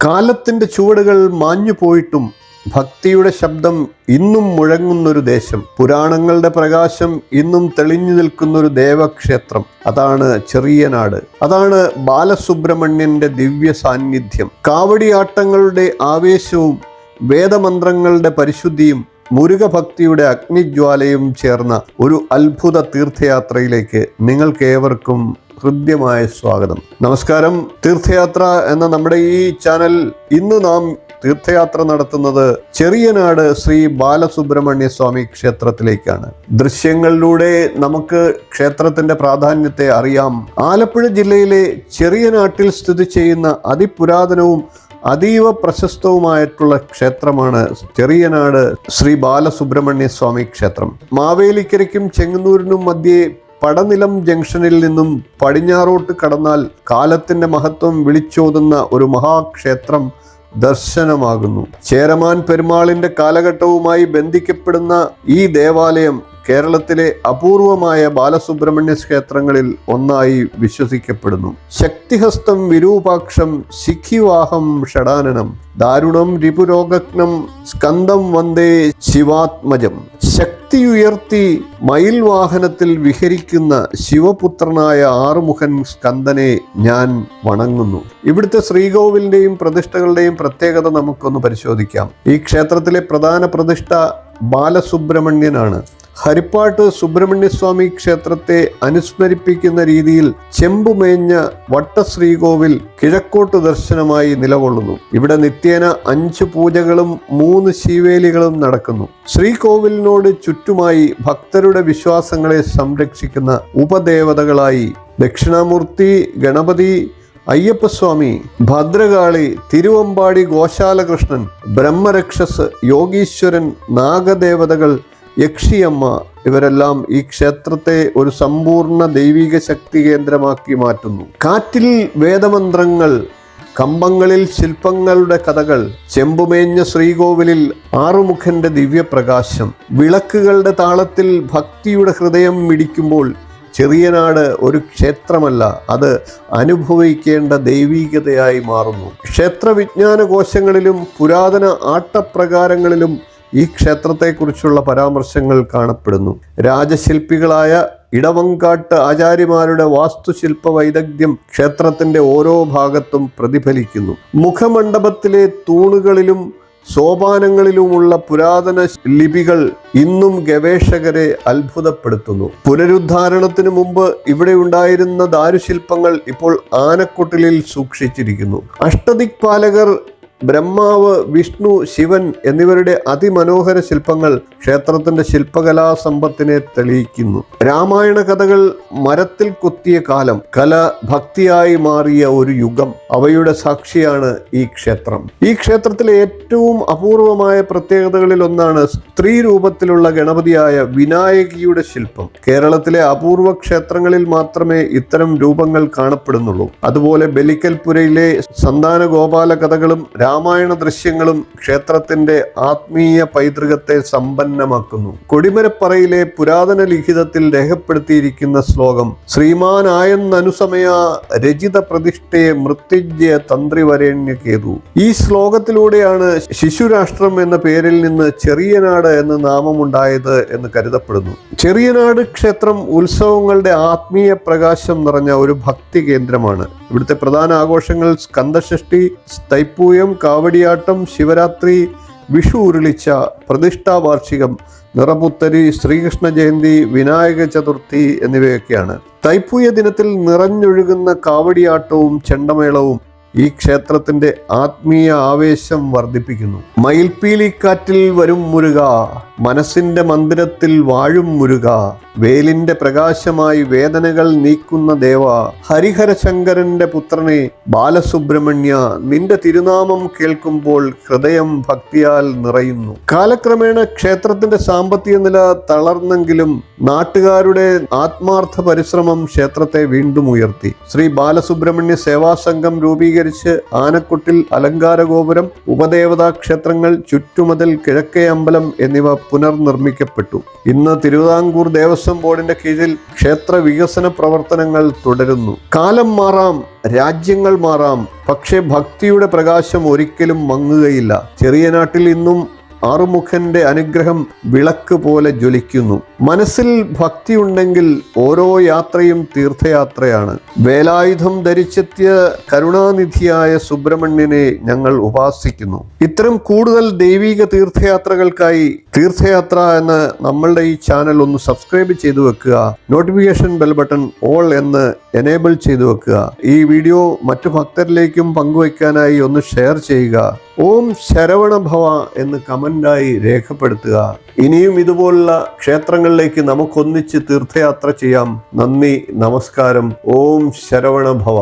കാലത്തിൻ്റെ ചുവടുകൾ മാഞ്ഞു പോയിട്ടും ഭക്തിയുടെ ശബ്ദം ഇന്നും മുഴങ്ങുന്നൊരു ദേശം, പുരാണങ്ങളുടെ പ്രകാശം ഇന്നും തെളിഞ്ഞു നിൽക്കുന്നൊരു ദേവക്ഷേത്രം. അതാണ് ചെറിയനാട്. അതാണ് ബാലസുബ്രഹ്മണ്യന്റെ ദിവ്യ സാന്നിധ്യം. കാവടിയാട്ടങ്ങളുടെ ആവേശവും വേദമന്ത്രങ്ങളുടെ പരിശുദ്ധിയും മുരുകഭക്തിയുടെ അഗ്നിജ്വാലയും ചേർന്ന ഒരു അത്ഭുത തീർത്ഥയാത്രയിലേക്ക് നിങ്ങൾക്കേവർക്കും ഹൃദ്യമായ സ്വാഗതം. നമസ്കാരം. തീർത്ഥയാത്ര എന്ന നമ്മുടെ ഈ ചാനൽ ഇന്ന് നാം തീർത്ഥയാത്ര നടത്തുന്നത് ചെറിയനാട് ശ്രീ ബാലസുബ്രഹ്മണ്യ സ്വാമി ക്ഷേത്രത്തിലേക്കാണ്. ദൃശ്യങ്ങളിലൂടെ നമുക്ക് ക്ഷേത്രത്തിന്റെ പ്രാധാന്യത്തെ അറിയാം. ആലപ്പുഴ ജില്ലയിലെ ചെറിയനാട്ടിൽ സ്ഥിതി ചെയ്യുന്ന അതിപുരാതനവും അതീവ പ്രശസ്തവുമായിട്ടുള്ള ക്ഷേത്രമാണ് ചെറിയനാട് ശ്രീ ബാലസുബ്രഹ്മണ്യ സ്വാമി ക്ഷേത്രം. മാവേലിക്കരയ്ക്കും ചെങ്ങന്നൂരിനും മധ്യേ പടനിലം ജംഗ്ഷനിൽ നിന്നും പടിഞ്ഞാറോട്ട് കടന്നാൽ കാലത്തിന്റെ മഹത്വം വിളിച്ചോതുന്ന ഒരു മഹാക്ഷേത്രം ദർശനമാകുന്നു. ചേരമാൻ പെരുമാളിന്റെ കാലഘട്ടവുമായി ബന്ധിക്കപ്പെടുന്ന ഈ ദേവാലയം കേരളത്തിലെ അപൂർവമായ ബാലസുബ്രഹ്മണ്യ ക്ഷേത്രങ്ങളിൽ ഒന്നായി വിശ്വസിക്കപ്പെടുന്നു. ശക്തിഹസ്തം വിരൂപാക്ഷം ശിഖിവാഹം ഷടാനനം ദാരുണം രിപുരോഗഗ്നം സ്കന്ദം വന്ദേ ശിവാത്മജം. ശക്തിയുയർത്തി മയിൽ വാഹനത്തിൽ വിഹരിക്കുന്ന ശിവപുത്രനായ ആറുമുഖൻ സ്കന്ദനെ ഞാൻ വണങ്ങുന്നു. ഇവിടുത്തെ ശ്രീകോവിലിന്റെയും പ്രതിഷ്ഠകളുടെയും പ്രത്യേകത നമുക്കൊന്ന് പരിശോധിക്കാം. ഈ ക്ഷേത്രത്തിലെ പ്രധാന പ്രതിഷ്ഠ ബാലസുബ്രഹ്മണ്യനാണ്. ഹരിപ്പാട്ട് സുബ്രഹ്മണ്യസ്വാമി ക്ഷേത്രത്തെ അനുസ്മരിപ്പിക്കുന്ന രീതിയിൽ ചെമ്പുമേഞ്ഞ വട്ടശ്രീകോവിൽ കിഴക്കോട്ട് ദർശനമായി നിലകൊള്ളുന്നു. ഇവിടെ നിത്യേന 5 പൂജകളും 3 ശീവേലികളും നടക്കുന്നു. ശ്രീകോവിലിനോട് ചുറ്റുമായി ഭക്തരുടെ വിശ്വാസങ്ങളെ സംരക്ഷിക്കുന്ന ഉപദേവതകളായി ദക്ഷിണാമൂർത്തി, ഗണപതി, അയ്യപ്പസ്വാമി, ഭദ്രകാളി, തിരുവമ്പാടി ഗോശാലകൃഷ്ണൻ, ബ്രഹ്മരക്ഷസ്, യോഗീശ്വരൻ, നാഗദേവതകൾ, യക്ഷിയമ്മ ഇവരെല്ലാം ഈ ക്ഷേത്രത്തെ ഒരു സമ്പൂർണ്ണ ദൈവിക ശക്തി കേന്ദ്രമാക്കി മാറ്റുന്നു. കാറ്റിൽ വേദമന്ത്രങ്ങൾ, കമ്പങ്ങളിൽ ശില്പങ്ങളുടെ കഥകൾ, ചെമ്പുമേഞ്ഞ ശ്രീകോവിലിൽ ആറുമുഖന്റെ ദിവ്യപ്രകാശം, വിളക്കുകളുടെ താളത്തിൽ ഭക്തിയുടെ ഹൃദയം മിടിക്കുമ്പോൾ ചെറിയനാട് ഒരു ക്ഷേത്രമല്ല, അത് അനുഭവിക്കേണ്ട ദൈവികതയായി മാറുന്നു. ക്ഷേത്രവിജ്ഞാന കോശങ്ങളിലും പുരാതന ആട്ടപ്രകാരങ്ങളിലും ഈ ക്ഷേത്രത്തെക്കുറിച്ചുള്ള പരാമർശങ്ങൾ കാണപ്പെടുന്നു. രാജശില്പികളായ ഇടവങ്കാട്ട് ആചാര്യമാരുടെ വാസ്തുശില്പ വൈദഗ്ധ്യം ക്ഷേത്രത്തിന്റെ ഓരോ ഭാഗത്തും പ്രതിഫലിക്കുന്നു. മുഖമണ്ഡപത്തിലെ തൂണുകളിലും സോപാനങ്ങളിലുമുള്ള പുരാതന ലിപികൾ ഇന്നും ഗവേഷകരെ അത്ഭുതപ്പെടുത്തുന്നു. പുനരുദ്ധാരണത്തിന് മുമ്പ് ഇവിടെ ഉണ്ടായിരുന്ന ദാരുശില്പങ്ങൾ ഇപ്പോൾ ആനക്കൊട്ടിലിൽ സൂക്ഷിച്ചിരിക്കുന്നു. അഷ്ടദിക്പാലകർ, ബ്രഹ്മാവ്, വിഷ്ണു, ശിവൻ എന്നിവരുടെ അതിമനോഹര ശില്പങ്ങൾ ക്ഷേത്രത്തിന്റെ ശില്പകലാ സമ്പത്തിനെ തെളിയിക്കുന്നു. രാമായണ കഥകൾ മരത്തിൽ കൊത്തിയ കാലം, കല ഭക്തിയായി മാറിയ ഒരു യുഗം, അവയുടെ സാക്ഷിയാണ് ഈ ക്ഷേത്രം. ഈ ക്ഷേത്രത്തിലെ ഏറ്റവും അപൂർവമായ പ്രത്യേകതകളിൽ ഒന്നാണ് സ്ത്രീ രൂപത്തിലുള്ള ഗണപതിയായ വിനായകിയുടെ ശില്പം. കേരളത്തിലെ അപൂർവ ക്ഷേത്രങ്ങളിൽ മാത്രമേ ഇത്തരം രൂപങ്ങൾ കാണപ്പെടുന്നുള്ളൂ. അതുപോലെ ബലിക്കൽപുരയിലെ സന്താന ഗോപാല കഥകളും രാമായണ ദൃശ്യങ്ങളും ക്ഷേത്രത്തിന്റെ ആത്മീയ പൈതൃകത്തെ സമ്പന്നമാക്കുന്നു. കൊടിമരപ്പറയിലെ പുരാതന ലിഖിതത്തിൽ രേഖപ്പെടുത്തിയിരിക്കുന്ന ശ്ലോകം ശ്രീമാനായെന്നനുസമയ രചിത പ്രതിഷ്ഠയെ മൃത്യുഞ്ജയ തന്ത്രിവരേണ്യകേതു. ഈ ശ്ലോകത്തിലൂടെയാണ് ശിശുരാഷ്ട്രം എന്ന പേരിൽ നിന്ന് ചെറിയനാട് എന്ന നാമമുണ്ടായത് എന്ന് കരുതപ്പെടുന്നു. ചെറിയനാട് ക്ഷേത്രം ഉത്സവങ്ങളുടെ ആത്മീയ പ്രകാശം നിറഞ്ഞ ഒരു ഭക്തി കേന്ദ്രമാണ്. ഇവിടുത്തെ പ്രധാന ആഘോഷങ്ങൾ സ്കന്ദഷഷ്ഠി, തൈപ്പൂയം, കാവടിയാട്ടം, ശിവരാത്രി, വിഷു ഉരുളിച്ച, പ്രതിഷ്ഠാ വാർഷികം, നിറപുത്തരി, ശ്രീകൃഷ്ണ ജയന്തി, വിനായക ചതുർത്ഥി എന്നിവയൊക്കെയാണ്. തൈപ്പൂയ ദിനത്തിൽ നിറഞ്ഞൊഴുകുന്ന കാവടിയാട്ടവും ചെണ്ടമേളവും ഈ ക്ഷേത്രത്തിന്റെ ആത്മീയ ആവേശം വർദ്ധിപ്പിക്കുന്നു. മയിൽപ്പീലിക്കാറ്റിൽ വരും മുരുക, മനസ്സിന്റെ മന്ദിരത്തിൽ വാഴും മുരുക, വേലിന്റെ പ്രകാശമായി വേദനകൾ നീക്കുന്ന ദേവ, ഹരിഹര ശങ്കരന്റെ പുത്രനെ ബാലസുബ്രഹ്മണ്യ, നിന്റെ തിരുനാമം കേൾക്കുമ്പോൾ ഹൃദയം ഭക്തിയാൽ നിറയുന്നു. കാലക്രമേണ ക്ഷേത്രത്തിന്റെ സാമ്പത്തിക നില തളർന്നെങ്കിലും നാട്ടുകാരുടെ ആത്മാർത്ഥ പരിശ്രമം ക്ഷേത്രത്തെ വീണ്ടും ഉയർത്തി. ശ്രീ ബാലസുബ്രഹ്മണ്യ സേവാ സംഘം രൂപീകരിച്ചു നവീകരിച്ച് ആനക്കൊട്ടിൽ അലങ്കാര ഗോപുരം, ഉപദേവതാ ക്ഷേത്രങ്ങൾ, ചുറ്റുമതിൽ, കിഴക്കേ അമ്പലം എന്നിവ പുനർനിർമ്മിക്കപ്പെട്ടു. ഇന്ന് തിരുവിതാംകൂർ ദേവസ്വം ബോർഡിന്റെ കീഴിൽ ക്ഷേത്ര വികസന പ്രവർത്തനങ്ങൾ തുടരുന്നു. കാലം മാറാം, രാജ്യങ്ങൾ മാറാം, പക്ഷേ ഭക്തിയുടെ പ്രകാശം ഒരിക്കലും മങ്ങുകയില്ല. ചെറിയ നാട്ടിൽ ഇന്നും ആറുമുഖന്റെ അനുഗ്രഹം വിളക്ക് പോലെ ജ്വലിക്കുന്നു. മനസ്സിൽ ഭക്തിയുണ്ടെങ്കിൽ ഓരോ യാത്രയും തീർത്ഥയാത്രയാണ്. വേലായുധം ധരിച്ചെത്തിയ കരുണാനിധിയായ സുബ്രഹ്മണ്യനെ ഞങ്ങൾ ഉപാസിക്കുന്നു. ഇത്തരം കൂടുതൽ ദൈവിക തീർത്ഥയാത്രകൾക്കായി തീർത്ഥയാത്ര എന്ന നമ്മളുടെ ഈ ചാനൽ ഒന്ന് സബ്സ്ക്രൈബ് ചെയ്തു വെക്കുക. നോട്ടിഫിക്കേഷൻ ബെൽ ബട്ടൺ ഓൾ എന്ന് എനേബിൾ ചെയ്തു വെക്കുക. ഈ വീഡിയോ മറ്റു ഭക്തരിലേക്കും പങ്കുവയ്ക്കാനായി ഒന്ന് ഷെയർ ചെയ്യുക. ഓം ശരവണ ഭവ എന്ന് കമന്റായി രേഖപ്പെടുത്തുക. ഇനിയും ഇതുപോലുള്ള ക്ഷേത്രങ്ങളിലേക്ക് നമുക്കൊന്നിച്ച് തീർത്ഥയാത്ര ചെയ്യാം. നന്ദി, നമസ്കാരം. ഓം ശരവണ ഭവ.